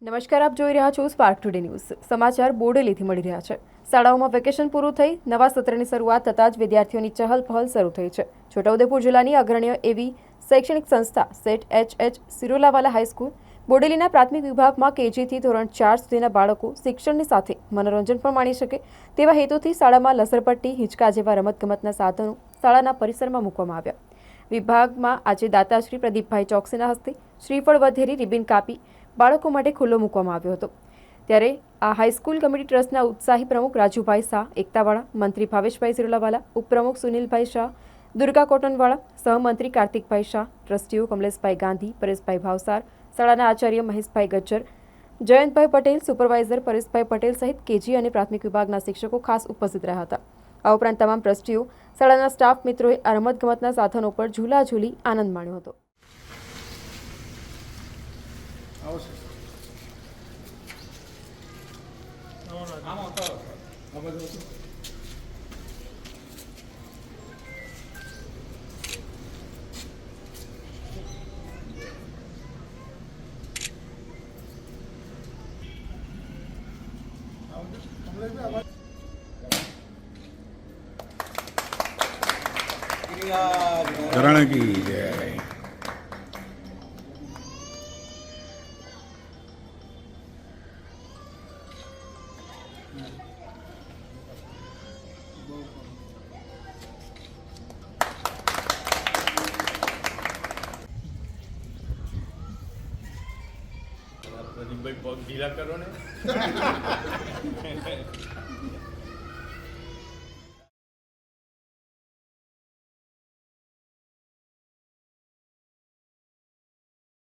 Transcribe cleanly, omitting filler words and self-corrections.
નમસ્કાર, આપ જોઈ રહ્યા છો સ્પાર્ક ટુડે ન્યૂઝ. સમાચાર બોડેલીથી મળી રહ્યા છે. શાળાઓમાં વેકેશન પૂરું થઈ નવા સત્રની શરૂઆત થતાં જ વિદ્યાર્થીઓની ચહલ-પહલ શરૂ થઈ છે. છોટાઉદેપુર જિલ્લાની અગ્રણી એવી શૈક્ષણિક સંસ્થા સેટ એચ સિરોલાવાલા હાઈસ્કૂલ બોડેલીના પ્રાથમિક વિભાગમાં કેજીથી ધોરણ 4 સુધીના બાળકો શિક્ષણની સાથે મનોરંજન પણ માણી શકે તેવા હેતુથી શાળામાં લસરપટ્ટી, હિંચકા જેવા રમતગમતના સાધનો શાળાના પરિસરમાં મૂકવામાં આવ્યા. વિભાગમાં આજે દાતાશ્રી પ્રદીપભાઈ ચોકસીના હસ્તે શ્રીફળ વધેરી રિબિન કાપી બાળકો માટે ખુલ્લો મૂકવામાં આવ્યો હતો. ત્યારે આ હાઈસ્કૂલ કમિટી ટ્રસ્ટના ઉત્સાહી પ્રમુખ રાજુભાઈ શાહ એકતાવાળા, મંત્રી ભાવેશભાઈ સિરોલાવાલા, ઉપપ્રમુખ સુનિલભાઈ શાહ, દુર્ગા કોટનવાળા, સહમંત્રી કાર્તિકભાઈ શાહ, ટ્રસ્ટીઓ કમલેશભાઈ ગાંધી, પરેશભાઈ ભાવસાર, શાળાના આચાર્ય મહેશભાઈ ગજ્જર, જયંતભાઈ પટેલ, સુપરવાઇઝર પરેશભાઈ પટેલ સહિત કેજી અને પ્રાથમિક વિભાગના શિક્ષકો ખાસ ઉપસ્થિત રહ્યા હતા. આ ઉપરાંત તમામ ટ્રસ્ટીઓ, શાળાના સ્ટાફ મિત્રોએ આ રમતગમતના સાધનો પર ઝૂલા ઝૂલી આનંદ માણ્યો હતો. करण की जय. प्रदीप भाई बहुत ढीला करो ने